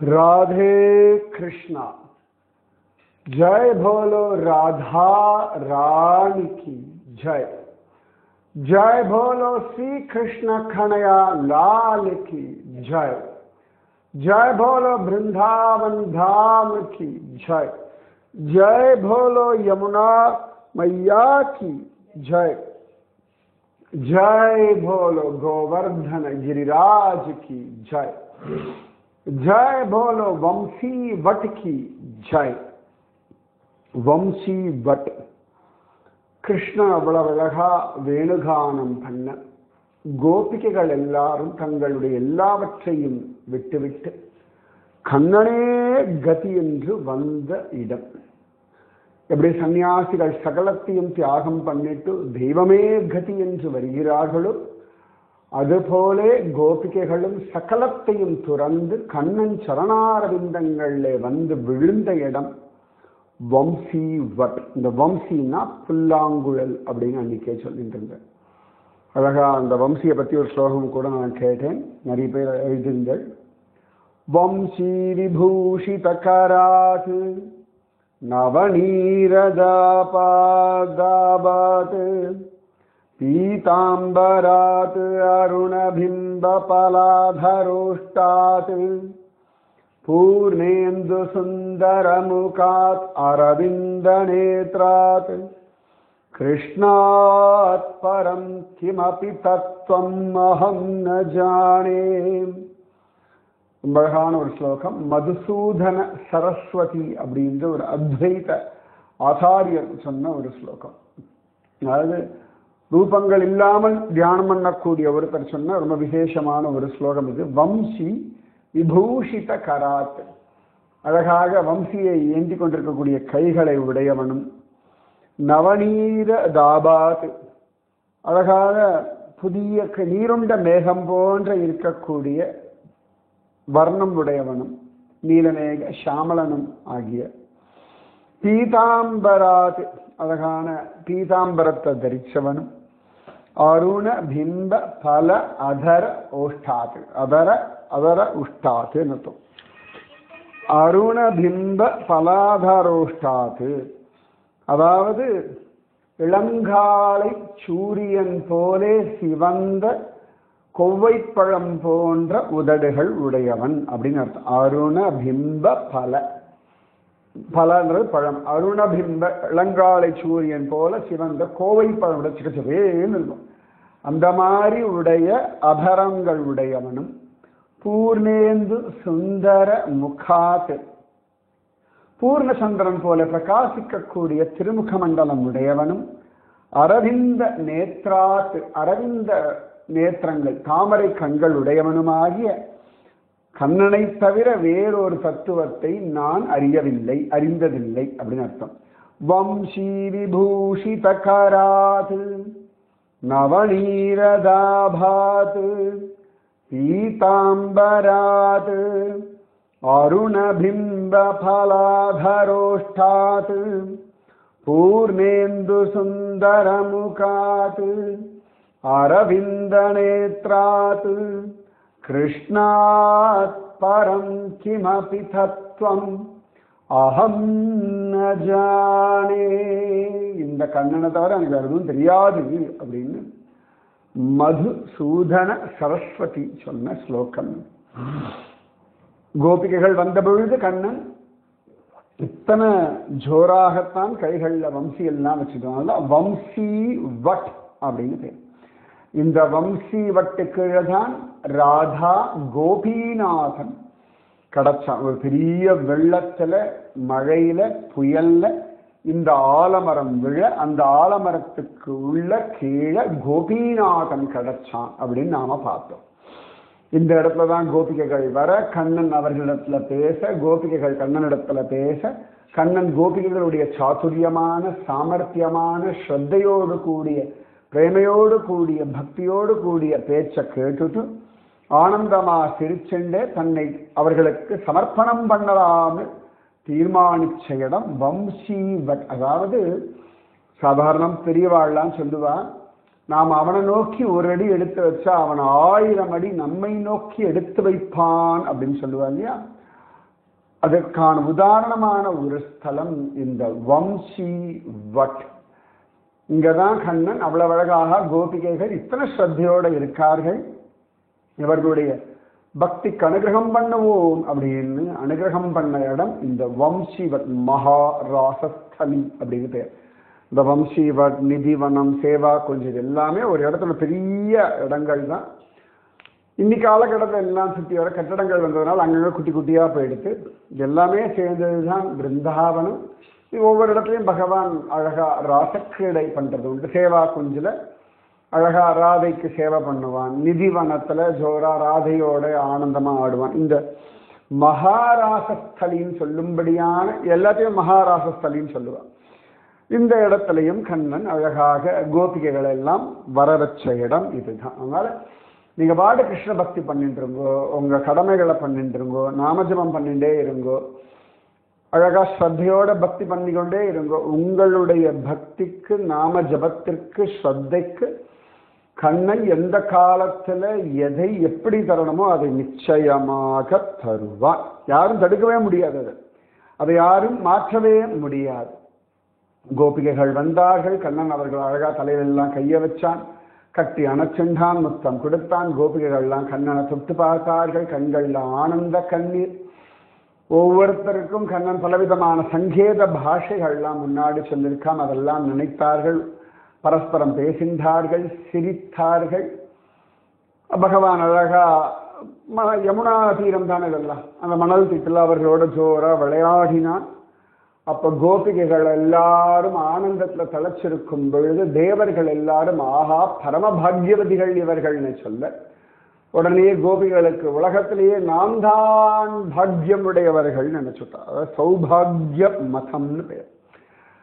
राधे कृष्णा। जय बोलो राधा रानी की जय। जय बोलो श्री कृष्ण कन्हैया लाल की जय। जय बोलो वृंदावन धाम की जय। जय बोलो यमुना मैया की जय। जय बोलो गोवर्धन गिरिराज की जय। जय बोलो वंशी वट की जय। वंशी वट கிருஷ்ணன் அவ்வளவு அழகா வேணுகானம் பண்ண கோபிகைகள் எல்லாரும் தங்களுடைய எல்லாவற்றையும் விட்டுவிட்டு கண்ணனே கதி என்று வந்த இடம். எப்படி சன்னியாசிகள் சகலத்தையும் தியாகம் பண்ணிட்டு தெய்வமே கதி என்று வருகிறார்களோ அதுபோலே கோபிகைகளும் சகலத்தையும் துறந்து கண்ணன் சரணாரவிந்தங்களிலே வந்து விழுந்த இடம் வம்சி வட். இந்த வம்சின்னா புல்லாங்குழல் அப்படின்னு அன்னைக்கே சொல்லிட்டு இருந்தேன். அழகா அந்த வம்சியை பற்றி ஒரு ஸ்லோகம் கூட நான் கேட்டேன், நிறைய பேர் எழுதுங்கள். வம்சி விபூஷித கராத் நவநீரதாபாத் பீதாம்பராத் அருணபிம்ப பலாதரோஷ்டாத் பூர்ணேந்து சுந்தரமுகாத் அரவிந்த நேத்ராத் கிருஷ்ணாத் பரம் கிமபி தத்வம் அஹம் ந ஜானே. அழகான ஒரு ஸ்லோகம். மதுசூதன சரஸ்வதி அப்படின்ற ஒரு அத்வைத ஆச்சாரியர் சொன்ன ஒரு ஸ்லோகம். அதாவது ரூபங்கள் இல்லாமல் தியானம் பண்ணக்கூடிய ஒருத்தர் சொன்ன ரொம்ப விசேஷமான ஒரு ஸ்லோகம் இது. வம்சி விபூஷித கராத். அழகாக வம்சியை ஏந்தி கொண்டிருக்கக்கூடிய கைகளை உடையவனும், நவநீர தாபாத் அழகாக புதிய நீருண்ட மேகம் போன்ற இருக்கக்கூடிய வர்ணம் உடையவனும், நீலமேக சாமலனும் ஆகிய, பீதாம்பராத் அழகான பீதாம்பரத்தை தரிச்சவனும், அருண பிம்ப பல அதர ஓஷ்டாத் அதர உஷ்டாத் நத்தம் அருண பிம்ப பலாதரோஷ்டாத். அதாவது இளங்காலை சூரியன் போலே சிவந்த கொவ்வைப்பழம் போன்ற உதடுகள் உடையவன் அப்படின்னு அர்த்தம். அருண பிம்ப பல, பலன்றது பழம். அருணபிம்ப இளங்காலை சூரியன் போல சிவந்த கோவை பழம் சிக்கச்சவேன்னு இருக்கும். அந்த மாதிரி உடைய அபரங்கள் உடையவனும், பூர்ணேந்து சுந்தர முகாத் பூர்ணச்சந்திரன் போல பிரகாசிக்கக்கூடிய திருமுக மண்டலம் உடையவனும், அரவிந்த நேத்ராத் அரவிந்த நேத்திரங்கள் தாமரை கண்கள் உடையவனுமாகிய கண்ணனை தவிர வேறொரு தத்துவத்தை நான் அறிந்ததில்லை அப்படின்னு அர்த்தம். வம்சி விபூஷித கராத் நவநீரதாபாத் பீதாம்பராத் அருணபிம்ப பலாதரோஷ்டாத் பூர்ணேந்து சுந்தரமுகாத் அரவிந்த நேத்ராத் கிருஷ்ணாத் பரம் கிமபி தத்வம் அஹம் ந ஜானே. இந்த கண்ணனை தவிர எனக்கு எதுவும் தெரியாது அப்படின்னு மதுசூதன சரஸ்வதி சொன்ன ஸ்லோகம். கோபிகைகள் வந்த பொழுது கண்ணன் இத்தனை ஜோராகத்தான் கைகளில் வம்சி எல்லாம் வச்சுக்கோங்க. வம்சி வட் அப்படின்னு பேர். இந்த வம்சி வட்டு கீழதான் ராதா கோபிநாதன் கிடைச்சான். ஒரு பெரிய வெள்ளத்துல மழையில புயல்ல இந்த ஆலமரம் விழ அந்த ஆலமரத்துக்கு உள்ள கீழே கோபிநாதன் கிடைச்சான் அப்படின்னு நாம பார்த்தோம். இந்த இடத்துலதான் கோபிகைகள் வர, கண்ணன் அவர்களிடத்துல பேச, கோபிகைகள் கண்ணனிடத்துல பேச, கண்ணன் கோபிகைகளுடைய சாதுரியமான சாமர்த்தியமான ஸ்ரத்தையோடு கூடிய பிரேமையோடு கூடிய பக்தியோடு கூடிய பேச்சை கேட்டுட்டு ஆனந்தமா சிரிச்செண்டே தன்னை அவர்களுக்கு சமர்ப்பணம் பண்ணலாம்னு தீர்மானிச்ச இடம் வம்சி வட். அதாவது சாதாரணம் பெரியவாள்லாம் சொல்லுவான், நாம் அவனை நோக்கி ஒரு அடி எடுத்து வச்சா அவன் 1000 அடி நம்மை நோக்கி எடுத்து வைப்பான் அப்படின்னு சொல்லுவாங்க இல்லையா. அதற்கான உதாரணமான ஒரு ஸ்தலம் இந்த வம்சி வட். இங்கதான் கண்ணன் அவ்வளவு அழகாக கோபிகைகள் இத்தனை ஸ்ரத்தையோட இருக்கார்கள். இவர்களுடைய பக்திக்கு அனுகிரகம் பண்ணுவோம் அப்படின்னு அனுகிரகம் பண்ண இடம் இந்த வம்சிவட் மகாராசஸ்தலி அப்படின்னு பேர். இந்த வம்சிவட், நிதிவனம், சேவா கொஞ்சம் எல்லாமே ஒரு இடத்துல பெரிய இடங்கள் தான். இன்னைக்கு காலகட்டத்தில் எல்லாம் சுற்றி வர கட்டடங்கள் வந்ததுனால அங்கங்கே குட்டி குட்டியா போயிடுத்து. இது எல்லாமே சேர்ந்ததுதான் பிருந்தாவனம். ஒவ்வொரு இடத்துலையும் பகவான் அழகா ராசக்கிரீடை பண்றது உண்டு. சேவா குஞ்சில் அழகா ராதைக்கு சேவை பண்ணுவான். நிதிவனத்துல ஜோரா ராதையோட ஆனந்தமா ஆடுவான். இந்த மகாராசஸ்தலின்னு சொல்லும்படியான எல்லாத்தையும் மகாராசஸ்தலின்னு சொல்லுவான். இந்த இடத்துலையும் கண்ணன் அழகாக கோபிகைகள் எல்லாம் வர வச்ச இடம் இதுதான். அதனால நீங்க பாடு கிருஷ்ண பக்தி பண்ணிட்டு இருங்கோ, உங்க கடமைகளை பண்ணிட்டு இருங்கோ, நாமஜபம் பண்ணிட்டே இருங்கோ, அழகா ஸ்ரத்தையோட பக்தி பண்ணிக்கொண்டே இருங்கோ. உங்களுடைய பக்திக்கு, நாம ஜபத்திற்கு, ஸ்ரத்தைக்கு கண்ணன் எந்த காலத்துல எதை எப்படி தரணுமோ அதை நிச்சயமாக தருவான். யாரும் தடுக்கவே முடியாது. அதை யாரும் மாற்றவே முடியாது. கோபிகைகள் வந்தார்கள். கண்ணன் அவர்கள் அழகா தலையிலெல்லாம் கைய வச்சான், கட்டி அணைச்சென்றான், முத்தம் கொடுத்தான். கோபிகைகள்லாம் கண்ணனை தொட்டு பார்த்தார்கள். கண்கள்ல ஆனந்த கண்ணீர். ஒவ்வொருத்தருக்கும் கண்ணன் பலவிதமான சங்கேத பாஷைகள்லாம் முன்னாடி சொல்லியிருக்கான். அதெல்லாம் நினைத்தார்கள், பரஸ்பரம் பேசின்றார்கள், சிரித்தார்கள். பகவான் அழகா யமுனா தீரம் தானே இதெல்லாம், அந்த மணல் திட்டில் அவர்களோட ஜோரா விளையாடினான். அப்ப கோபிகைகள் எல்லாரும் ஆனந்தத்துல தளச்சிருக்கும் பொழுது தேவர்கள் எல்லாரும் ஆஹா பரமபாகியவதிகள் இவர்கள்னு சொல்ல, உடனே கோபிகளுக்கு உலகத்திலேயே நாம் தான் பாக்யம் உடையவர்கள் நினைச்சுட்டா. அதாவது சௌபாகிய மதம்னு பேர்.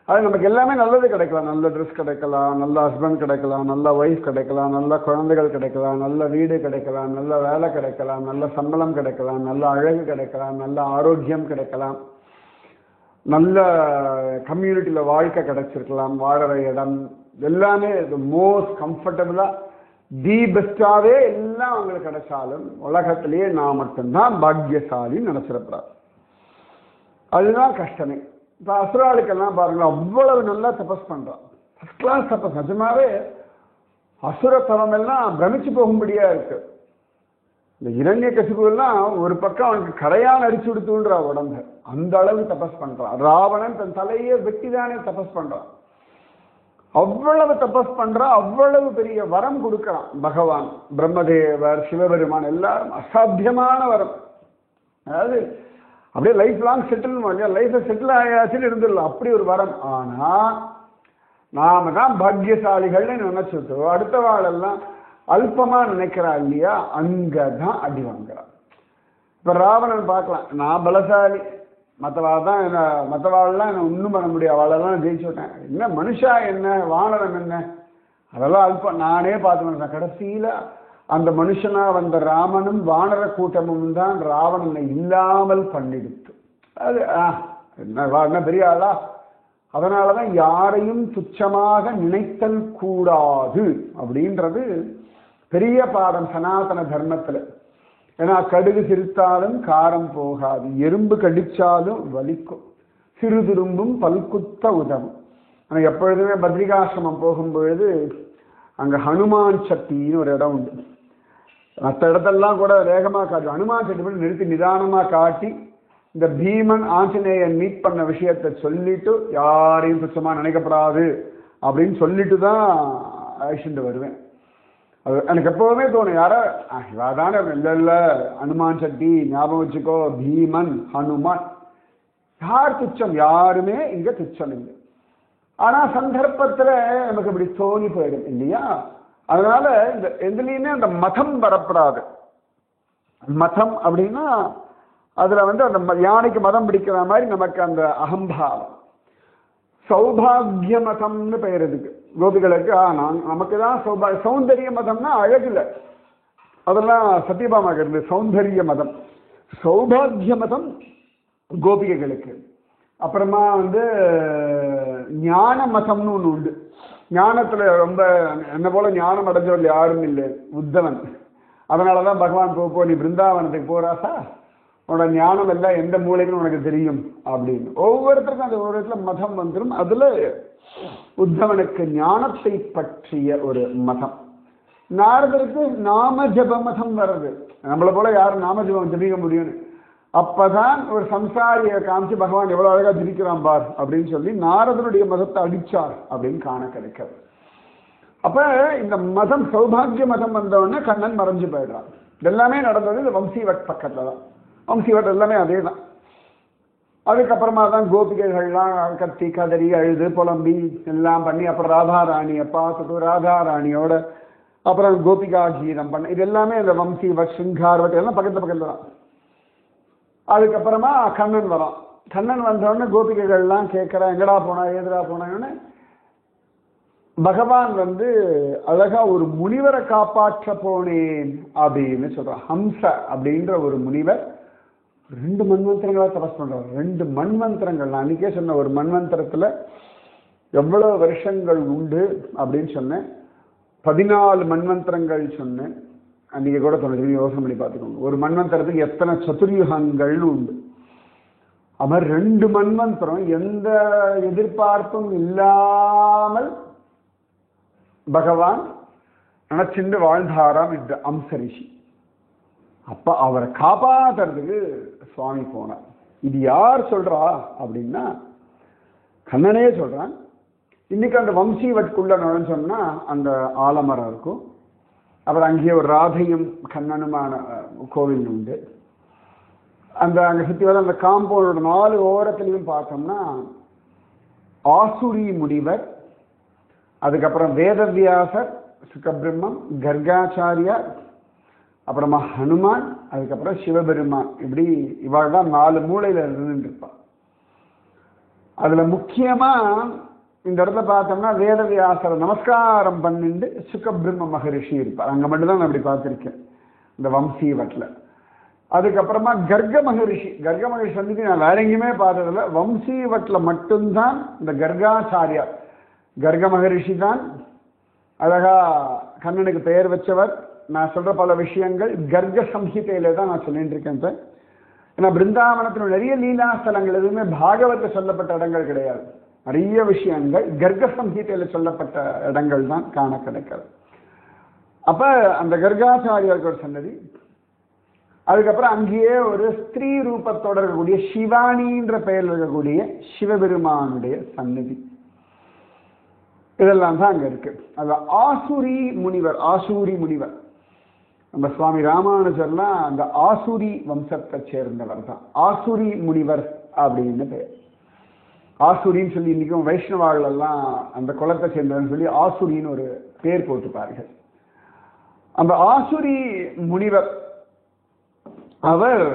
அது நமக்கு எல்லாமே நல்லது கிடைக்கலாம். நல்ல ட்ரெஸ் கிடைக்கலாம், நல்ல ஹஸ்பண்ட் கிடைக்கலாம், நல்ல ஒய்ஃப் கிடைக்கலாம், நல்ல குழந்தைகள் கிடைக்கலாம், நல்ல வீடு கிடைக்கலாம், நல்ல வேலை கிடைக்கலாம், நல்ல சம்பளம் கிடைக்கலாம், நல்ல அழகு கிடைக்கலாம், நல்ல ஆரோக்கியம் கிடைக்கலாம், நல்ல கம்யூனிட்டியில் வாழ்க்கை கிடைச்சிருக்கலாம், வாழற இடம் எல்லாமே மோஸ்ட் கம்ஃபர்டபுளா தி பெஸ்டாவே எல்லாம் அவங்களுக்கு கிடைச்சாலும் உலகத்திலேயே நான் மட்டும்தான் பாக்யசாலின்னு நினைச்சிடப்படாது. அதுதான் கஷ்டமே. இப்போ அசுராளுக்கெல்லாம் பாருங்களேன், அவ்வளவு நல்லா தபஸ் பண்றான். ஃபர்ஸ்ட் கிளாஸ் தபஸ். நிஜமாவே அசுர தவம் எல்லாம் பிரமிச்சு போகும்படியா இருக்கு. இந்த இரண்ய கசிப்புலாம் ஒரு பக்கம் அவனுக்கு கரையான் அடிச்சு விடுத்துன்ற உடம்பு, அந்த அளவு தபஸ் பண்றான். ராவணன் தன் தலையே வெட்டிதானே தபஸ் பண்றான். அவ்வளவு தபஸ் பண்றான். அவ்வளவு பெரிய வரம் கொடுக்கிறான் பகவான். பிரம்மதேவர், சிவபெருமான் எல்லாரும் அசாத்தியமான வரம். அதாவது அப்படியே லைஃப் லாங் செட்டில் லைஃப்ல செட்டில் ஆயாச்சுன்னு இருந்துடலாம், அப்படி ஒரு வரம். ஆனா நாம தான் பாக்யசாலிகள்னு நினைச்சுட்டோ அடுத்த வாழெல்லாம் அல்பமா நினைக்கிறா இல்லையா, அங்கதான் அடி வாங்குறான். இப்ப ராவணன் பார்க்கலாம், நான் பலசாலி, மற்றவாள் என்ன என்ன ஒன்றும் பண்ண முடியும், அவளெல்லாம் ஜெயிச்சு விட்டேன், என்ன மனுஷா என்ன வானரம் என்ன அதெல்லாம் அல்பம், நானே பார்த்து. கடைசியில அந்த மனுஷனா வந்த ராமனும் வானர கூட்டமும் தான் ராவணனை இல்லாமல் பண்ணிடுத்து. அது என்ன பெரிய ஆளா. அதனாலதான் யாரையும் துச்சமாக நினைத்தல் கூடாது அப்படின்றது பெரிய பாடம் சனாதன தர்மத்துல. ஏன்னா கடுகு சிரித்தாலும் காரம் போகாது, எறும்பு கடிச்சாலும் வலிக்கும், சிறு துரும்பும் பல்குத்த உதவும். ஆனா எப்பொழுதுமே பத்ரிகாசிரமம் போகும்பொழுது அங்க ஹனுமான் சக்தின்னு ஒரு இடம் உண்டு. மற்ற இடத்தெல்லாம் கூட வேகமா காட்டும், ஹனுமான் சக்தி பண்ணி நிறுத்தி நிதானமா காட்டி இந்த பீமன் ஆஞ்சநேயன் மீட் பண்ண விஷயத்த சொல்லிட்டு யாரையும் துச்சமா நினைக்கப்படாது அப்படின்னு சொல்லிட்டு தான் அழைச்சிட்டு வருவேன். அது எனக்கு எப்பவுமே தோணும், யாரோ இவாதான இல்லை இல்லை ஹனுமான் சக்தி ஞாபகம் வச்சுக்கோ, பீமன் ஹனுமான் யார் துச்சம், யாருமே இங்க துச்சம் இல்லை. ஆனா சந்தர்ப்பத்துல நமக்கு இப்படி தோணி போயிடும் இல்லையா. அதனால இந்த எதுலையுமே அந்த மதம் வரப்படாது. மதம் அப்படின்னா அதுல அந்த யானைக்கு மதம் பிடிக்கிற மாதிரி நமக்கு அந்த அகம்பாவம். சௌபாகிய மதம்னு பெயர் இருக்கு கோபிகளுக்கு. நமக்கு தான் சௌந்தரிய மதம்னா அழகுல, அதெல்லாம் சத்யபாமாக்கு இருந்து சௌந்தரிய மதம். சௌபாகிய மதம் கோபிகைகளுக்கு. அப்புறமா ஞான மதம்னு ஒண்ணு உண்டு. ஞானத்துல ரொம்ப என்ன போல ஞானம் அடைஞ்சவர்கள் யாரும் இல்லை, உத்தவன். அதனாலதான் பகவான் போ நீ பிருந்தாவனத்துக்கு போறாசா, உன்னோட ஞானம் எல்லாம் எந்த மூலைன்னு உனக்கு தெரியும் அப்படின்னு. ஒவ்வொருத்தருக்கும் அந்த ஒரு இடத்துல மதம் வந்துடும். அதுல உத்தவனுக்கு ஞானத்தை பற்றிய ஒரு மதம். நாரதருக்கு நாம ஜப மதம் வருது. நம்மளை போல யாரும் நாம ஜபம் ஜபிக்க முடியும்னு. அப்பதான் ஒரு சம்சாரியை காமிச்சு பகவான் எவ்வளவு அழகா ஜபிக்கிறான் பார் அப்படின்னு சொல்லி நாரதனுடைய மதத்தை அடிச்சார் அப்படின்னு காண கிடைக்கிறது. அப்ப இந்த மதம் சௌபாகிய மதம் வந்தவொடனே கண்ணன் மறைஞ்சு போயிடுறான். இதெல்லாமே நடந்தது இந்த வம்சிவட் பக்கத்துல தான். வம்சிவட் எல்லாமே அதே தான். அதுக்கப்புறமா தான் கோபிகைகள்லாம் கத்தி கதறி அழுது புலம்பி எல்லாம் பண்ணி அப்புறம் ராதாராணியை பார்த்துட்டு ராதாராணியோட அப்புறம் கோபிகா கீதம் பண்ண இது எல்லாமே இந்த வம்சிவட் சிங்கார்வட் எல்லாம் பக்கத்துல தான். அதுக்கப்புறமா கண்ணன் வரான். கண்ணன் வந்தோடனே கோபிகைகள்லாம் கேட்குறா எங்கடா போனா ஏதுடா போனான்னு. பகவான் அழகா ஒரு முனிவரை காப்பாற்ற போனேன் அப்படின்னு சொல்றான். ஹம்ச அப்படின்ற ஒரு முனிவர் 2 மன்வந்திரங்களா தபஸ் பண்றாரு. 2 மன்வந்திரங்கள். நான் அன்னைக்கே சொன்ன ஒரு மன்வந்திரத்துல எவ்வளவு வருஷங்கள் உண்டு அப்படின்னு சொன்னேன். 14 மன்வந்திரங்கள் சொன்னேன். அன்னைக்கு கூட சொன்ன யோசனை பண்ணி பார்த்துக்கோங்க. ஒரு மன்வந்திரத்துக்கு எத்தனை சதுர்யுகங்கள்னு உண்டு. அவர் 2 மன்வந்திரம் எந்த எதிர்பார்ப்பும் இல்லாமல் பகவான் நினைச்சுண்டு வாழ்ந்தாராம் இந்த அம்சரிஷி. அப்ப அவரை காப்பாத்துறதுக்கு சுவாமி போனார். இது யார் சொல்றா அப்படின்னா கண்ணனே சொல்றான். இன்னைக்கு அந்த வம்சிவட்குள்ள நுழைஞ்சு சொன்னா அந்த ஆலமரம் இருக்கும். அப்புறம் அங்கேயே ஒரு ராதையும் கண்ணனுமான கோவில் உண்டு. அங்க சுத்தி வர அந்த காம்பவுண்டோட 4 ஓரத்திலையும் பார்த்தோம்னா ஆசுரி முனிவர், அதுக்கப்புறம் வேதவியாசர், சுகபிரம்மம், கர்காச்சாரியார், அப்புறமா ஹனுமான், அதுக்கப்புறம் சிவபெருமான். இப்படி இவாள் தான் 4 மூலையில இருந்துட்டு இருப்பான். அதுல முக்கியமா இந்த இடத்துல பார்த்தோம்னா வேதவியாசரை நமஸ்காரம் பண்ணிட்டு சுகபிரம்ம மகரிஷி இருப்பார். அங்க மட்டும்தான் நான் அப்படி பார்த்திருக்கேன் இந்த வம்சிவட்ல. அதுக்கப்புறமா கர்க மகரிஷி நான் வேற எங்கேயுமே பார்த்ததில்ல. வம்சிவட்ல மட்டும்தான் இந்த கர்காச்சாரியார் கர்க மகரிஷி தான் அழகா கண்ணனுக்கு பெயர் வச்சவர். நான் சொல்ற பல விஷயங்கள் கர்க சம்ஹிதையில தான் நான் சொல்லிட்டு இருக்கேன். ஏன்னா பிருந்தாவனத்தில் நிறைய லீலாஸ்தலங்கள் எதுவுமே பாகவத்தில் சொல்லப்பட்ட இடங்கள் கிடையாது. நிறைய விஷயங்கள் கர்க சம்ஹிதையில சொல்லப்பட்ட இடங்கள் தான் காண கிடைக்கிறது. அப்ப அந்த கர்காச்சாரியாருக்கு ஒரு சன்னதி. அதுக்கப்புறம் அங்கேயே ஒரு ஸ்திரீ ரூபத்தோட இருக்கக்கூடிய சிவானின்ற பெயர் இருக்கக்கூடிய சிவபெருமானுடைய சன்னதி. இதெல்லாம் தான் அங்க இருக்கு. அது ஆசூரி முனிவர் நம்ம சுவாமி ராமானுஜர்லாம் அந்த ஆசூரி வம்சத்தை சேர்ந்தவர் தான். ஆசூரி முனிவர் அப்படின்னு பெயர். ஆசூரின்னு சொல்லி இன்னைக்கும் வைஷ்ணவாள் எல்லாம் அந்த குலத்தை சேர்ந்தவர்னு சொல்லி ஆசூரின்னு ஒரு பேர் போட்டுப்பார்கள். அந்த ஆசூரி முனிவர் அவர்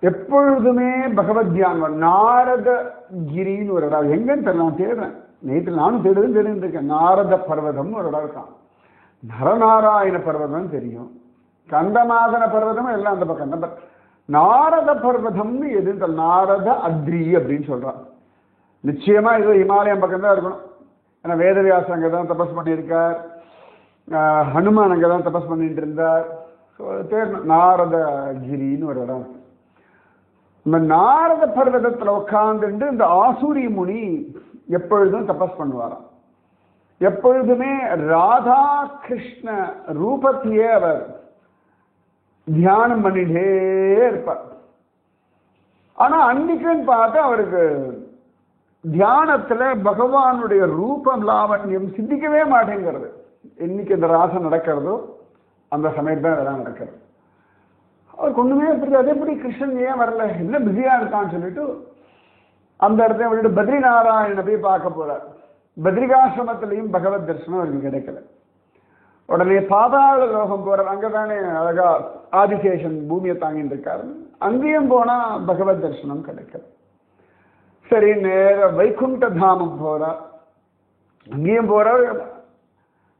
எப்பொழுதுமே பகவத் தியானம். நாரதகிரின்னு ஒரு இடம் எங்கன்னு தெரியல, நான் தேடுறேன். நேற்று நானும் தேடுன்னு இருக்கேன். நாரத பர்வதம்னு ஒரு இடம் இருக்கான். நரநாராயண பர்வதம் தெரியும், கந்தமாதன பர்வதம் எல்லாம் அந்த பக்கம். நாரத பர்வதம்னு எது? நாரத அத்ரி அப்படின்னு சொல்றான். நிச்சயமா இது ஹிமாலயம் பக்கம் தான் இருக்கணும். ஏன்னா வேதவியாசம் அங்கதான் தபஸ் பண்ணியிருக்கார், ஹனுமான் அங்கதான் தபஸ் பண்ணிட்டு இருந்தார். பேர் நாரதகிரின்னு ஒரு இடம் இருக்கு. இந்த நாரத பர்வதத்துல உட்கார்ந்துட்டு இந்த ஆசூரி முனி எப்பொழுதும் தபஸ் பண்ணுவாராம். எப்பொழுதுமே ராதா கிருஷ்ண ரூபத்தையே அவர் தியானம் பண்ணிட்டே இருப்பார். ஆனா அன்னைக்குன்னு பார்த்தா அவருக்கு தியானத்துல பகவானுடைய ரூபம் லாவண்யம் சித்திக்கவே மாட்டேங்கிறது. இன்னைக்கு இந்த ராசம் நடக்கிறதோ அந்த சமயத்தான் இதெல்லாம் நடக்கிறது. அவருக்கு ஒண்ணுமே புரியுது. அதே எப்படி கிருஷ்ணன் ஏன் வரல, என்ன பிஸியா இருக்கான்னு சொல்லிட்டு அந்த இடத்த விட்டுட்டு பத்ரி நாராயணனை போய் பார்க்க போறார். பத்ரிகாசிரமத்திலையும் பகவத் தரிசனம் அவருக்கு கிடைக்கல. உடனே பாதாள லோகம் போறார். அங்கதானே அழகா ஆதிசேஷன் பூமியை தாங்கிட்டு இருக்காரு. அங்கேயும் போனா பகவத் தரிசனம் கிடைக்கல. சரி, நேர வைகுண்ட தாமம் போறார். அங்கேயும் போறார்.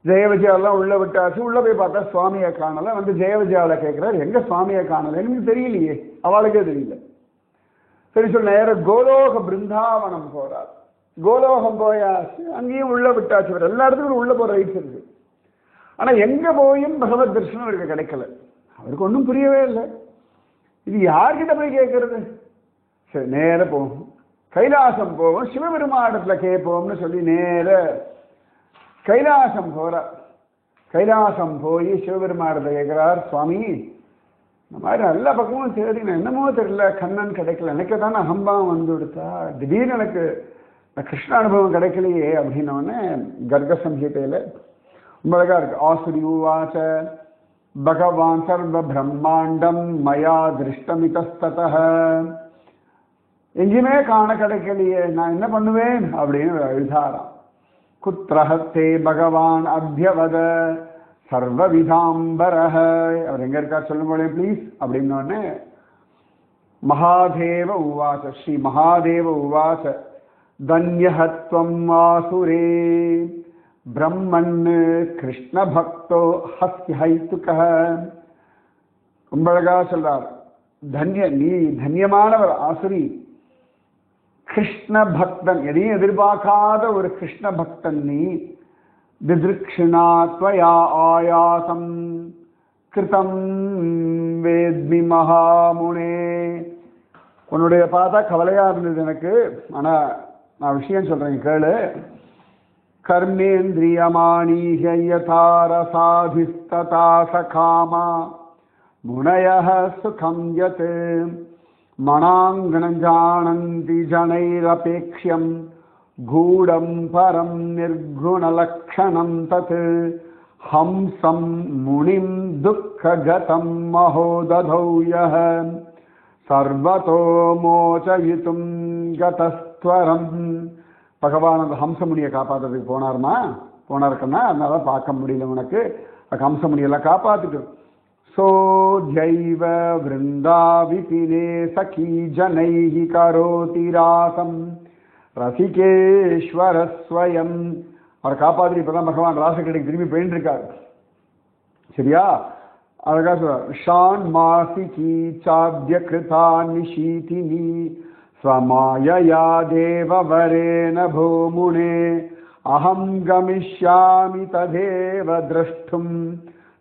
ஜெயவிஜயாலாம் உள்ள விட்டாச்சு. உள்ள போய் பார்த்தா சுவாமியை காணல. ஜெயவிஜயால கேட்கிறார், எங்க சுவாமியை காணல? எனக்கு தெரியலையே, அவளுக்கே தெரியல. சரி சொல்ல நேர கோலோக பிருந்தாவனம் போறார். கோலோகம் போயாச்சு. அங்கேயும் உள்ள விட்டாச்சு. எல்லா இடத்துக்கும் உள்ள போற ரைட்ஸ் இருக்கு. ஆனா எங்க போயும் பகவத் தரிசனம் அவருக்கு கிடைக்கல. அவருக்கு ஒன்றும் புரியவே இல்லை. இது யார்கிட்ட போய் கேட்கறது? சரி, நேர போகும், கைலாசம் போவோம், சிவபெருமானத்துல கேட்போம்னு சொல்லி நேர கைலாசம் போறார். கைலாசம் போய் சிவபெருமானத்தை கேட்கிறார், சுவாமி இந்த மாதிரி நல்ல பக்கமும் தேடி என்னமோ தெரியல, கண்ணன் கிடைக்கல, எனக்கு தானே அகம்பாவம் வந்து விடுத்தா, திடீர்னு எனக்கு கிருஷ்ண அனுபவம் கிடைக்கலையே அப்படின்னோடனே கர்க சம்ஹிதையில ரொம்ப அழகா இருக்கு. ஆசுரி உவாச்ச பகவான் சர்வ பிரம்மாண்டம் மயா திருஷ்டமிதஸ்ததஹ. எங்கேயுமே காண கிடைக்கலையே, நான் என்ன பண்ணுவேன் அப்படின்னு எழுதாராம். குத்ரஹத்தே பகவான் அபியவத சர்வவிதாம்பரஹ. அவர் எங்க இருக்கார் சொல்லுங்களேன் ப்ளீஸ் அப்படின்னோடனே மகாதேவ உவாச, ஸ்ரீ மகாதேவ உவாச தன்யஹத்வம் ஆசுரே பிரம்மன் கிருஷ்ண பக்தோ ஹஸ்யஹைத்துகஹ. ரொம்ப அழகா சொல்றார், நீ தன்யமானவர் ஆசுரி, கிருஷ்ண பக்தன், எதையும் எதிர்பார்க்காத ஒரு கிருஷ்ண பக்தன் நீ. திதிருக்ஷிணாத்வயா ஆயாசம் கிருதம் வேத்மி மகாமுனே. உன்னுடைய பார்த்தா கவலையா இருந்தது எனக்கு, ஆனா நான் விஷயம் சொல்றேன் கேளு. கர்மேந்திரியமானீஹயதாரசாதிஸ்ததா சகாமா முனயः சுகம் யத் மனாங்கணஞ்சானந்தி ஜனைரபேக்ஷ்யம் கூடம் பரம் நிர்குணலக்ஷணம் தத் ஹம்சம் முனிம் துக்ககதம் மகோததௌ யः சர்வதோ மோசயிதும் கதஸ்த்வரம். பகவான் அந்த ஹம்சமுனியை காப்பாற்றுறதுக்கு போனாருக்கன்னா, அதனால பார்க்க முடியல உனக்கு, ஹம்சமுனியெல்லாம் காப்பாற்றிட்டு சோஜைவ விருந்தாவிபினே சகி ஜனைஹி கரோதி ராசம் ரசிகேஸ்வர ஸ்வயம். அவரை காப்பாற்றி இப்பதான் பகவான் ராசக்கிடைக்கு திரும்பி போயிட்டு இருக்காரு. சரியா? அழகா சொல்றார், ஷான் மாசிகி சாத்ய கிருதா நிஷீதினி ஸ்வமாயயா தேவவரேன பூமுனே அஹம் கமிஷ்யாமி ததேவ திரஷ்டும்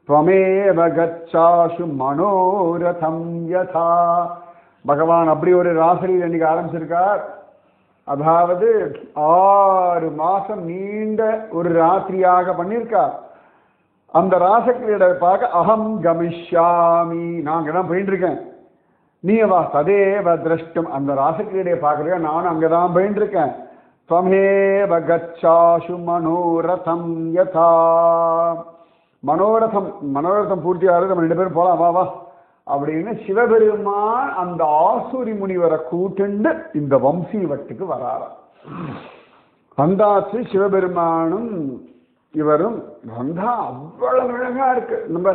த்வமேவ கச்சாசு மனோரதம் யதா. பகவான் அப்படி ஒரு ராசலீலை இன்னைக்கு ஆரம்பிச்சிருக்கார். அதாவது 6 மாசம் நீண்ட ஒரு ராத்திரியாக பண்ணியிருக்கார். அந்த ராசக்கிரீடை பார்க்க அகம் கமிஷ்யாமி, நான் அங்கதான் போயிட்டு இருக்கேன், நீ வா ததேவ திரஷ்டும். அந்த ராசக்கிரீடையை பார்க்கறதுக்கு நானும் அங்கதான் போயிட்டு இருக்கேன். த்வமேவ கச்சாசு மனோரதம் யதா. மனோரதம் பூர்த்தி ஆகுது, நம்ம 2 பேரும் போலாம் வா வா அப்படின்னு சிவபெருமான் அந்த ஆசூரி முனிவரை கூட்டுண்டு இந்த வம்சி வட்டுக்கு வராராம். வந்தாச்சு சிவபெருமானும் இவரும். வந்தா அவ்வளவு அழகா இருக்கு. நம்ம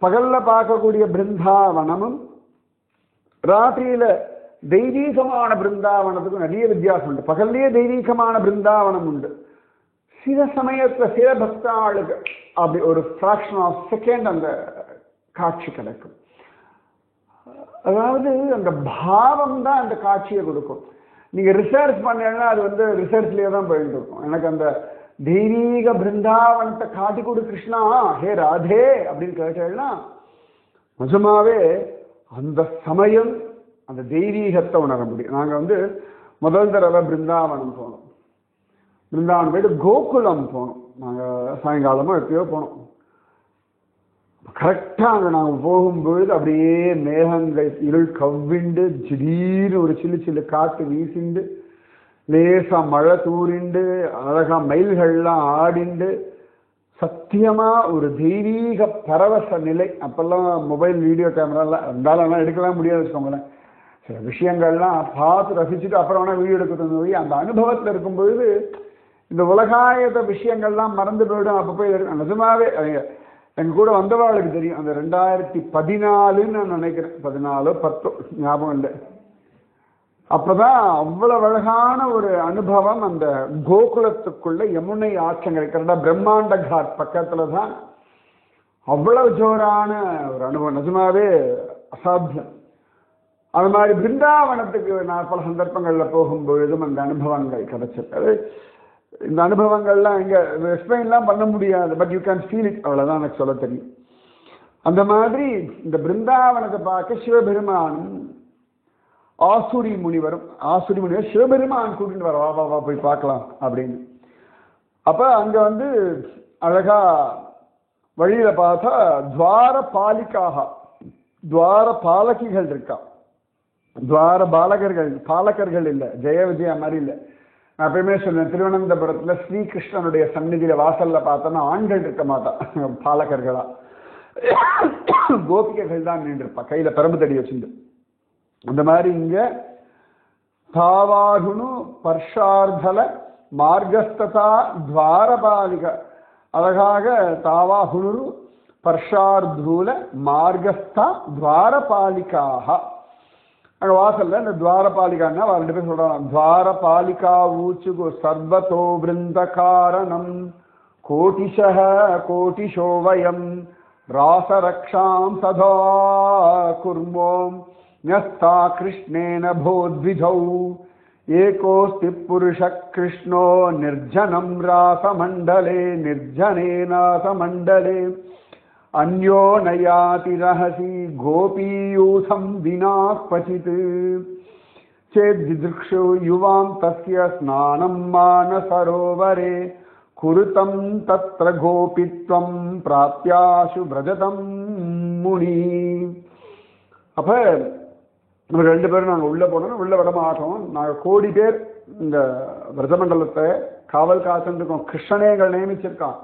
பகல்ல பார்க்கக்கூடிய பிருந்தாவனமும் ராத்திரியில தெய்வீகமான பிருந்தாவனத்துக்கும் நிறைய வித்தியாசம் உண்டு. பகல்லையே தெய்வீகமான பிருந்தாவனம் உண்டு. சில சமயத்துல சில பக்தாளுக்கு அப்படி ஒரு ஃபிராக்ஷன் ஆஃப் செகண்ட் அந்த காட்சி கிடைக்கும். அதாவது அந்த பாவம் தான் அந்த காட்சியை கொடுக்கும். நீங்க ரிசர்ச் பண்ணீங்கன்னா அது ரிசர்ச்லயே தான் போயிட்டு இருக்கும். எனக்கு அந்த தெய்வீக பிருந்தாவனத்தை காட்டி கொடு கிருஷ்ணா, ஹே ராதே அப்படின்னு கேட்டேன்னா நிஜமாவே அந்த சமயம் அந்த தெய்வீகத்தை உணர முடியும். நாங்க முதல் தடவை பிருந்தாவனம் போனோம். பிருந்தாவனம் போயிட்டு கோகுலம் போனோம். நாங்க சாயங்காலமா எப்பயோ போனோம். கரெக்டா அங்க நாங்க போகும்பொழுது அப்படியே மேகங்கள் இருள் கவ்விண்டு திடீர்னு ஒரு சில்லு சில்லு காத்து வீசிண்டு லேசா மழை தூரிண்டு அழகா மயில்கள்லாம் ஆடிண்டு சத்தியமா ஒரு தெய்வீக பரவச நிலை. அப்பெல்லாம் மொபைல் வீடியோ கேமராலாம் இருந்தாலும் எடுக்கலாம் முடியாது வச்சுக்கோங்களேன். சில விஷயங்கள்லாம் பார்த்து ரசிச்சுட்டு அப்புறம் வேணா வீடியோ எடுக்கிறது போய் அந்த அனுபவத்தில் இருக்கும்பொழுது இந்த உலகாயத விஷயங்கள்லாம் மறந்து போயிடும். அப்போ போய் நிஜமாவே எங்க கூட வந்தவாளுக்கு தெரியும். அந்த 2014 நான் நினைக்கிறேன், 14 10 ஞாபகம் இல்லை. அப்பதான் அவ்வளவு அழகான ஒரு அனுபவம். அந்த கோகுலத்துக்குள்ள யமுனை ஆற்றங்கள் கரெக்டா பிரம்மாண்ட காட் பக்கத்துல தான் அவ்வளவு ஜோரான ஒரு அனுபவம். நிஜமாவே அசாத்தியம். அது மாதிரி பிருந்தாவனத்துக்கு நான் பல சந்தர்ப்பங்கள்ல போகும்பொழுதும் அந்த அனுபவங்கள் கிடைச்சிருக்கு. இந்த அனுபவங்கள்லாம் எங்க எக்ஸ்பிளைன்லாம் பண்ண முடியாது, but you can feel it. அவ்வளவுதான் எனக்கு சொல்ல தெரியும். அந்த மாதிரி இந்த பிருந்தாவனத்தை பார்க்க சிவபெருமானும் ஆசுரி முனிவரும் சிவபெருமான் கூட்டிட்டு வர வா வா போய் பார்க்கலாம் அப்படின்னு. அப்ப அங்க வந்து அழகா வழியில பார்த்தா துவார பாலகிகள் இருக்கா. துவார பாலகர்கள் இல்லை, ஜெய விஜயா மாதிரி இல்லை. நான் எப்பயுமே சொன்னேன், திருவனந்தபுரத்துல ஸ்ரீகிருஷ்ணனுடைய சந்நிதியில வாசல்ல பார்த்தோன்னா ஆண்கள் இருக்க மாட்டான், பாலகர்களா கோபிகைகள் தான் நின்றுப்பா கையில பரம்பு தடி வச்சுட்டு. அந்த மாதிரி இங்க தாவாகுனு பர்ஷார்தல மார்கஸ்ததா துவாரபாலிக அழகாக தாவாகுனு பர்ஷார்தூல மார்கஸ்தா துவாரபாலிகாக அங்க வாசல்ல இந்த துவாரபாலிகான்னா ரெண்டு பேர் சொல்றாங்க. துவாரபாலிகா ஊச்சுகு சர்வதோ விருந்த காரணம் கோட்டிஷ கோட்டிஷோ வயம் ராசரக்ஷாம் சதா குர்மோம் न्यस्ता कृष्णेन भोद्विधौ एकोऽस्ति पुरुषः कृष्णो निर्जनं रासमण्डले निर्जनेनासमण्डले अन्यो न याति रहसि गोपीयूथं विना क्वचित् चेद्दिदृक्षु युवां तस्य स्नानं मानसरोवरे कुरुतं तत्र गोपित्वं प्राप्याशु व्रजतं मुनि. அப்ப நம்ம ரெண்டு பேரும் நாங்கள் உள்ள போனோம், உள்ள விட மாட்டோம். நாங்கள் கோடி பேர் இந்த விரஜமண்டலத்தை காவல் காத்துருக்கோம். கிருஷ்ணனேங்கள் நியமிச்சிருக்கான்.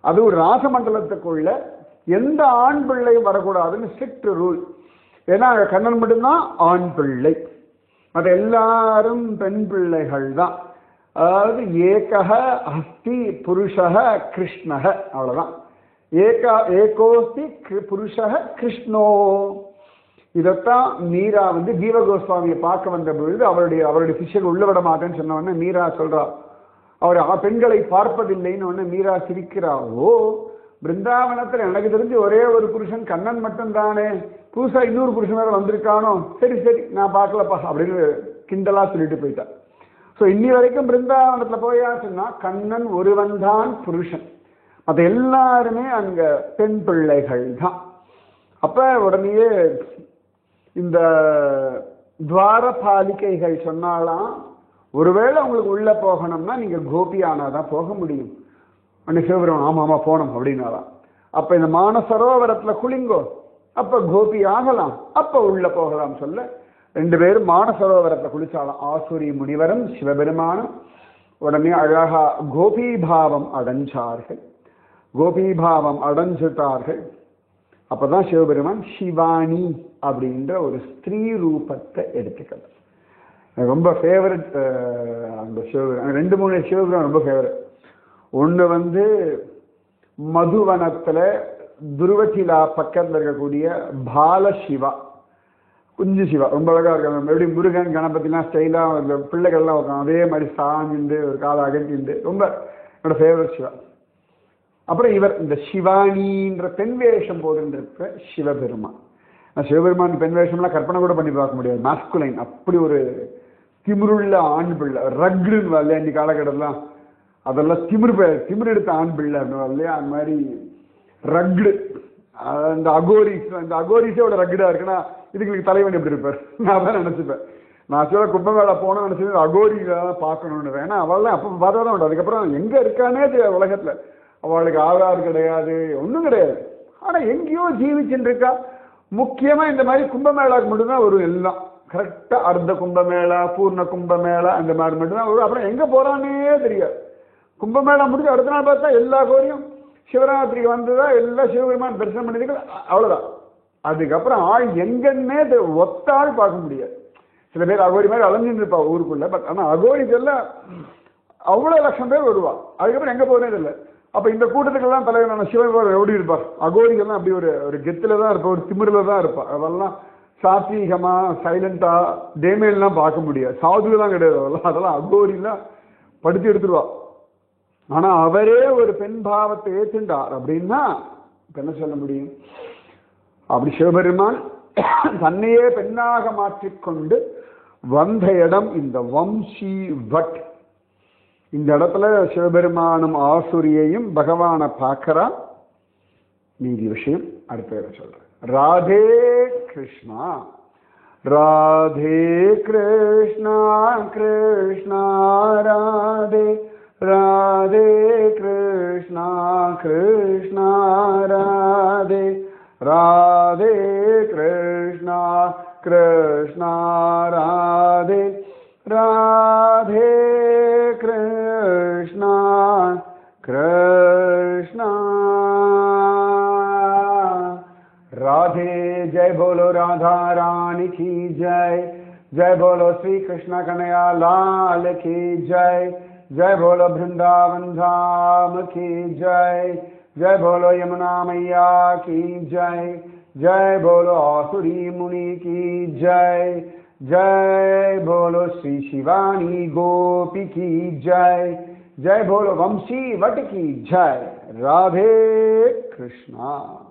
அது ஒரு ராசமண்டலத்துக்குள்ள எந்த ஆண் பிள்ளையும் வரக்கூடாதுன்னு ஸ்ட்ரிக்ட் ரூல். ஏன்னா அங்கே கண்ணன் மட்டும்தான் ஆண் பிள்ளை, அது எல்லாரும் பெண் பிள்ளைகள் தான். அதாவது ஏகஹ அஸ்தி புருஷக கிருஷ்ணக, அவ்வளவுதான். ஏகோஸ்தி புருஷக கிருஷ்ணோ. இதைத்தான் மீரா வந்து ஜீவ கோஸ்வாமியை பார்க்க வந்த பொழுது அவருடைய சிஷ்யர்கள் உள்ள விட மாட்டேன்னு சொன்ன உடனே மீரா சொல்றா, அவர் பெண்களை பார்ப்பதில்லைன்னு உடனே மீரா சிரிக்கிறாவோ, பிருந்தாவனத்தில் எனக்கு தெரிஞ்சு ஒரே ஒரு புருஷன் கண்ணன் மட்டும்தானே, புதுசா இன்னொரு புருஷன் வேற வந்திருக்கானோ, சரி சரி நான் பார்க்கலப்பா அப்படின்னு கிண்டலா சொல்லிட்டு போயிட்டா. ஸோ இன்னி வரைக்கும் பிருந்தாவனத்துல போயாச்சுன்னா கண்ணன் ஒருவன் தான் புருஷன், மற்ற எல்லாருமே அங்க பெண் பிள்ளைகள் தான். அப்ப உடனேயே இந்த துவாரபாலிகைகள் சொன்னாலாம், ஒருவேளை உங்களுக்கு உள்ள போகணும்னா நீங்க கோபி ஆனாதான் போக முடியும். அன்னைக்கு சிவபெருமான் ஆமா ஆமா போனோம் அப்படின்னாலாம். அப்ப இந்த மானசரோவரத்துல குளிங்கோ, அப்ப கோபி ஆகலாம், அப்ப உள்ள போகலாம் சொல்ல ரெண்டு பேரும் மானசரோவரத்துல குளிச்சாலாம், ஆசுரி முனிவரும் சிவபெருமானும். உடனே அழகா கோபீபாவம் அடைஞ்சார்கள். கோபீபாவம் அடைஞ்சிட்டார்கள். அப்பதான் சிவபெருமான் சிவானி அப்படின்ற ஒரு ஸ்திரீ ரூபத்தை எடுத்துக்கிறார். ரொம்ப ஃபேவரட் அந்த சிவபெருமான். 2-3 சிவபெருமான் ரொம்ப ஃபேவரட். ஒன்று வந்து மதுவனத்துல துருவச்சிலா பக்கத்தில் இருக்கக்கூடிய பாலசிவா, குஞ்சு சிவா, ரொம்ப அழகா இருக்காங்க. எப்படி முருகன் கணபதிலாம் ஸ்டைலா பிள்ளைகள்லாம் இருக்காங்க, அதே மாதிரி சாஞ்சிண்டு ஒரு காலை அகட்டிண்டு ரொம்ப என்னோட ஃபேவரட் சிவா. அப்புறம் இவர் இந்த சிவானின்ற பெண் வேஷம் போடுன்ற சிவபெருமான். சிவபெருமான் பெண் வேஷம்லாம் கற்பனை கூட பண்ணி பார்க்க முடியாது, மாஸ்குலைன். அப்படி ஒரு திமிருள்ள ஆண் பிள்ளை, ரக்டுன்னு வரலையா இன்னைக்கு காலகட்டத்திலாம், அதெல்லாம் திமிர் எடுத்த ஆண் பிள்ளை இல்லையா, அந்த மாதிரி ரக்டு. அந்த அகோரிஸோட ரக்டா இருக்குன்னா இதுக்கு தலைவன் எப்படி இருப்பார் நான் தான் நினைச்சுப்பேன். நான் சில கும்பமேளா போனோம் நினைச்சது அகோரிதான் பார்க்கணும்னு. ஏன்னா அவள்லாம் அப்போ பார்த்தா தான் உண்டு. அதுக்கப்புறம் எங்க இருக்கானே தெரியாது உலகத்துல. அவளுக்கு ஆதார் கிடையாது, ஒன்றும் கிடையாது. ஆனா எங்கேயோ ஜீவிச்சுட்டு இருக்கா. முக்கியமா இந்த மாதிரி கும்பமேளாவுக்கு மட்டும்தான் வரும் எல்லாம். கரெக்டா அர்த்த கும்பமேளா, பூர்ண கும்பமேளா அந்த மாதிரி மட்டும்தான் வரும். அப்புறம் எங்க போறானே தெரியாது. கும்பமேளா முடிஞ்சு அடுத்த நாள் பார்த்தா எல்லா கோரியும் சிவராத்திரிக்கு வந்ததா எல்லாம் சிவபெருமான் தரிசனம் பண்ணிட்டு அவ்வளவுதான். அதுக்கப்புறம் ஆள் எங்கன்னே ஒத்த ஆள் பார்க்க முடியாது. சில பேர் அகோரி மாதிரி அலைஞ்சுட்டு இருப்பா ஊருக்குள்ள. பட் ஆனா அகோரிக்கெல்லாம் அவ்வளவு லட்சம் பேர் வருவா. அதுக்கப்புறம் எங்க போறதே இல்லை. அப்ப இந்த கூட்டத்துக்கெல்லாம் தலைவரான சிவன் எப்படி இருப்பார்? அகோரிகள்லாம் அப்படி ஒரு கெத்துல தான் இருப்பா, ஒரு திமிரில தான் இருப்பா. அதெல்லாம் சாத்வீகமா சைலண்டா டேமேல்லாம் பார்க்க முடியாது. சாதுலாம் கிடையாது. அதெல்லாம் அகோரிலாம் படுத்தி எடுத்துருவா. ஆனா அவரே ஒரு பெண் பாவத்தை ஏற்றுண்டார் அப்படின்னா என்ன சொல்ல முடியும்? அப்படி சிவபெருமான் தன்னையே பெண்ணாக மாற்றிக்கொண்டு வந்த இடம் இந்த வம்சி வட். இந்த இடத்துல சிவபெருமானும் ஆசுரியையும் பகவானை பார்க்கிறா. மீதி விஷயம் அடுத்த சொல்றேன். ராதே கிருஷ்ணா. ராதே கிருஷ்ணா கிருஷ்ணா ராதே ராதே கிருஷ்ணா கிருஷ்ணா ராதே ராதே கிருஷ்ணா கிருஷ்ணா ராதே ராதே கிருஷ்ணா கிருஷ்ணா राधे. जय बोलो राधा रानी की जय. जय बोलो श्री कृष्ण कन्हैया लाल की जय. जय बोलो वृंदावन धाम की जय. जय बोलो यमुना मैया की जय. जय बोलो आसुरी मुनि की जय. जय बोलो श्री शिवानी गोपी की जय. जय बोलो वंशी वट की जय. राधे कृष्णा.